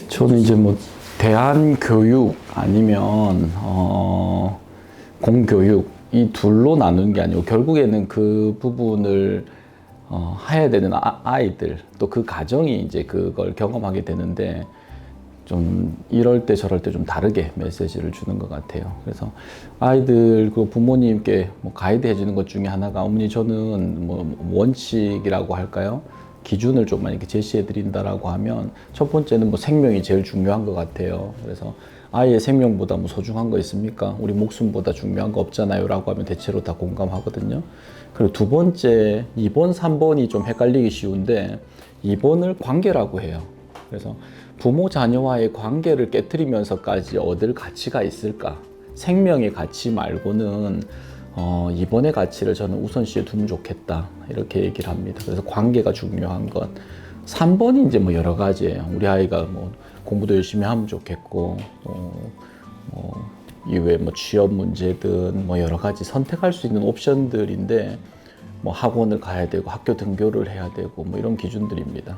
저는 이제 뭐 대안교육 아니면 공교육 이 둘로 나누는 게 아니고 결국에는 그 부분을 해야 되는 아이들 또 그 가정이 이제 그걸 경험하게 되는데 좀 이럴 때 저럴 때 좀 다르게 메시지를 주는 것 같아요. 그래서 아이들 그 부모님께 뭐 가이드 해주는 것 중에 하나가 어머니 저는 뭐 원칙이라고 할까요? 기준을 좀 많이 이렇게 제시해 드린다라고 하면 첫 번째는 뭐 생명이 제일 중요한 것 같아요. 그래서 아이의 생명보다 뭐 소중한 거 있습니까? 우리 목숨보다 중요한 거 없잖아요. 라고 하면 대체로 다 공감하거든요. 그리고 두 번째, 2번, 3번이 좀 헷갈리기 쉬운데 2번을 관계라고 해요. 그래서 부모 자녀와의 관계를 깨트리면서까지 얻을 가치가 있을까? 생명의 가치 말고는 이번의 가치를 저는 우선시에 두면 좋겠다 이렇게 얘기를 합니다. 그래서 관계가 중요한 것. 3번이 이제 뭐 여러 가지예요. 우리 아이가 뭐 공부도 열심히 하면 좋겠고 이외에 뭐 취업 문제든 뭐 여러 가지 선택할 수 있는 옵션들인데 뭐 학원을 가야 되고 학교 등교를 해야 되고 뭐 이런 기준들입니다.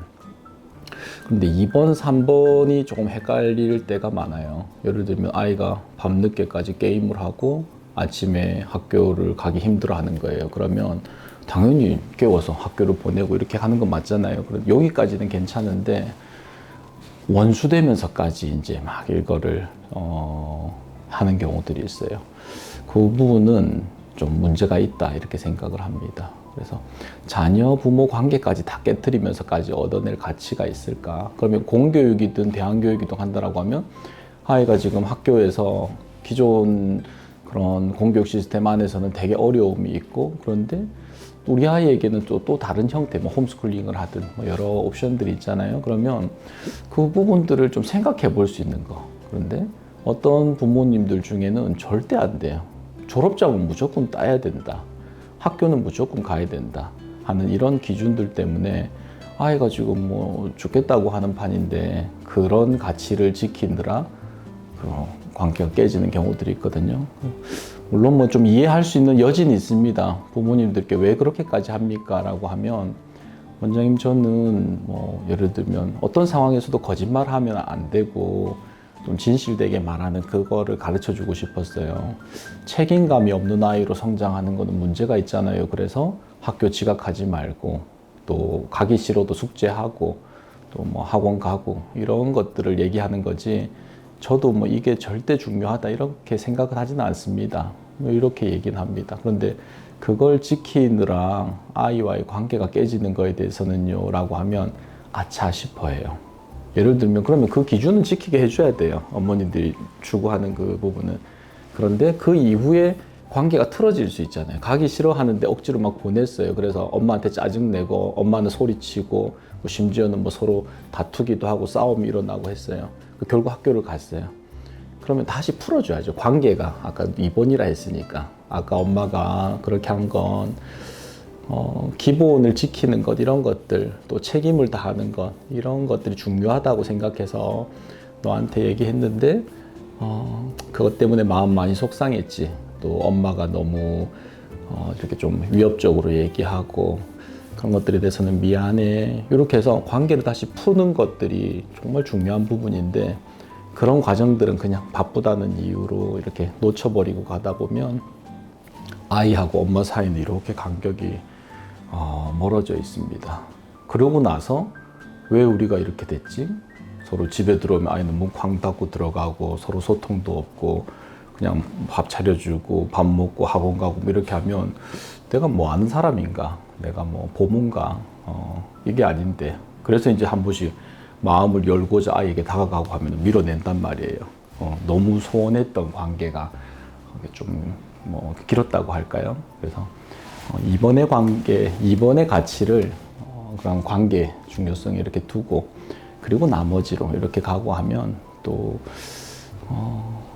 근데 2번, 3번이 조금 헷갈릴 때가 많아요. 예를 들면 아이가 밤늦게까지 게임을 하고 아침에 학교를 가기 힘들어하는 거예요. 그러면 당연히 깨워서 학교를 보내고 이렇게 하는 건 맞잖아요. 여기까지는 괜찮은데 원수되면서까지 이제 막 이거를 하는 경우들이 있어요. 그 부분은 좀 문제가 있다 이렇게 생각을 합니다. 그래서 자녀 부모 관계까지 다 깨트리면서까지 얻어낼 가치가 있을까? 그러면 공교육이든 대안교육이든 한다라고 하면 아이가 지금 학교에서 기존 그런 공교육 시스템 안에서는 되게 어려움이 있고 그런데 우리 아이에게는 또 다른 형태, 뭐 홈스쿨링을 하든 뭐 여러 옵션들이 있잖아요. 그러면 그 부분들을 좀 생각해 볼 수 있는 거. 그런데 어떤 부모님들 중에는 절대 안 돼요. 졸업장은 무조건 따야 된다. 학교는 무조건 가야 된다. 하는 이런 기준들 때문에 아이가 지금 뭐 죽겠다고 하는 판인데 그런 가치를 지키느라 관계가 깨지는 경우들이 있거든요. 물론 뭐 좀 이해할 수 있는 여지는 있습니다. 부모님들께 왜 그렇게까지 합니까? 라고 하면 원장님 저는 뭐 예를 들면 어떤 상황에서도 거짓말하면 안 되고 좀 진실되게 말하는 그거를 가르쳐 주고 싶었어요. 책임감이 없는 아이로 성장하는 거는 문제가 있잖아요. 그래서 학교 지각하지 말고 또 가기 싫어도 숙제하고 또 뭐 학원 가고 이런 것들을 얘기하는 거지 저도 뭐 이게 절대 중요하다 이렇게 생각은 하지는 않습니다. 뭐 이렇게 얘기는 합니다. 그런데 그걸 지키느라 아이와의 관계가 깨지는 거에 대해서는요 라고 하면 아차 싶어해요. 예를 들면 그러면 그 기준은 지키게 해줘야 돼요. 어머님들이 추구하는 그 부분은. 그런데 그 이후에 관계가 틀어질 수 있잖아요. 가기 싫어하는데 억지로 막 보냈어요. 그래서 엄마한테 짜증내고 엄마는 소리치고 뭐 심지어는 뭐 서로 다투기도 하고 싸움이 일어나고 했어요. 결국 학교를 갔어요. 그러면 다시 풀어줘야죠. 관계가 아까 2번이라 했으니까 아까 엄마가 그렇게 한 건 기본을 지키는 것 이런 것들 또 책임을 다하는 것 이런 것들이 중요하다고 생각해서 너한테 얘기했는데 그것 때문에 마음 많이 속상했지. 또 엄마가 너무 이렇게 좀 위협적으로 얘기하고 그런 것들에 대해서는 미안해. 이렇게 해서 관계를 다시 푸는 것들이 정말 중요한 부분인데 그런 과정들은 그냥 바쁘다는 이유로 이렇게 놓쳐버리고 가다 보면 아이하고 엄마 사이는 이렇게 간격이 멀어져 있습니다. 그러고 나서 왜 우리가 이렇게 됐지? 서로 집에 들어오면 아이는 문 쾅 닫고 들어가고 서로 소통도 없고 그냥 밥 차려주고 밥 먹고 학원 가고 뭐 이렇게 하면 내가 뭐 아는 사람인가? 내가 뭐 보문가? 이게 아닌데 그래서 이제 한 번씩 마음을 열고자 아이에게 다가가고 하면 밀어낸단 말이에요. 너무 소원했던 관계가 좀 뭐 길었다고 할까요? 그래서 이번의 관계, 이번의 가치를 그런 관계 중요성에 이렇게 두고 그리고 나머지로 이렇게 가고 하면 또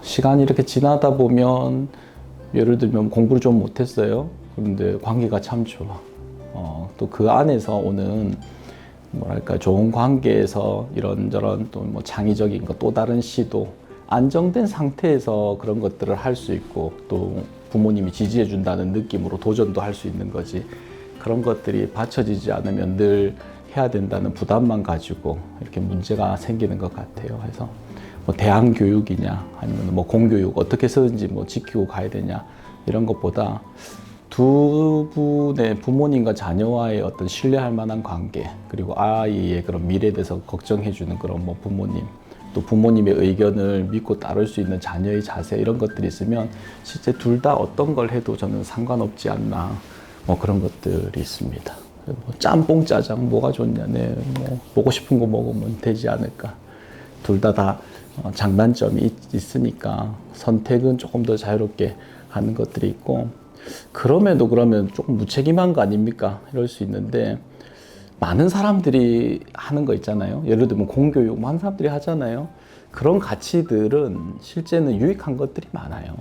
시간이 이렇게 지나다 보면 예를 들면 공부를 좀 못했어요. 그런데 관계가 참 좋아. 또 그 안에서 오는 뭐랄까 좋은 관계에서 이런저런 또 뭐 창의적인 거 또 다른 시도 안정된 상태에서 그런 것들을 할 수 있고 또 부모님이 지지해 준다는 느낌으로 도전도 할 수 있는 거지. 그런 것들이 받쳐지지 않으면 늘 해야 된다는 부담만 가지고 이렇게 문제가 생기는 것 같아요. 그래서 뭐 대학 교육이냐 아니면 뭐 공교육 어떻게 해서든지 뭐 지키고 가야 되냐 이런 것보다 두 분의 부모님과 자녀와의 어떤 신뢰할 만한 관계, 그리고 아이의 그런 미래에 대해서 걱정해 주는 그런 뭐 부모님, 또 부모님의 의견을 믿고 따를 수 있는 자녀의 자세, 이런 것들이 있으면 실제 둘 다 어떤 걸 해도 저는 상관없지 않나, 뭐 그런 것들이 있습니다. 뭐 짬뽕 짜장 뭐가 좋냐, 네, 뭐 먹고 싶은 거 먹으면 되지 않을까. 둘 다 장단점이 있으니까 선택은 조금 더 자유롭게 하는 것들이 있고, 그럼에도 그러면 조금 무책임한 거 아닙니까? 이럴 수 있는데, 많은 사람들이 하는 거 있잖아요. 예를 들면 공교육, 많은 사람들이 하잖아요. 그런 가치들은 실제는 유익한 것들이 많아요.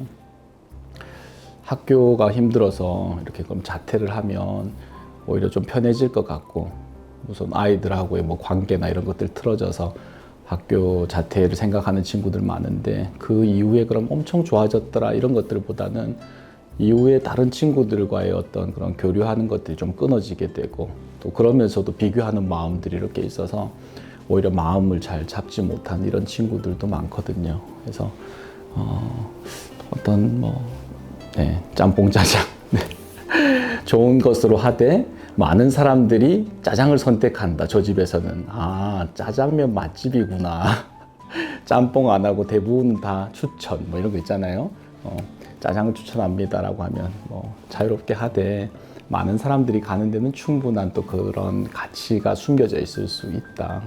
학교가 힘들어서 이렇게 그럼 자퇴를 하면 오히려 좀 편해질 것 같고, 우선 아이들하고의 뭐 관계나 이런 것들 틀어져서 학교 자퇴를 생각하는 친구들 많은데, 그 이후에 그럼 엄청 좋아졌더라 이런 것들보다는 이후에 다른 친구들과의 어떤 그런 교류하는 것들이 좀 끊어지게 되고, 또 그러면서도 비교하는 마음들이 이렇게 있어서 오히려 마음을 잘 잡지 못한 이런 친구들도 많거든요. 그래서 어떤 뭐 짬뽕 짜장 좋은 것으로 하되, 많은 사람들이 짜장을 선택한다. 저 집에서는 짜장면 맛집이구나. 짬뽕 안 하고 대부분 다 추천 뭐 이런 거 있잖아요. 짜장을 추천합니다라고 하면 뭐 자유롭게 하되, 많은 사람들이 가는 데는 충분한 또 그런 가치가 숨겨져 있을 수 있다.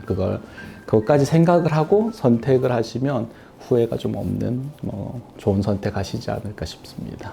그것까지 생각을 하고 선택을 하시면 후회가 좀 없는 뭐 좋은 선택하시지 않을까 싶습니다.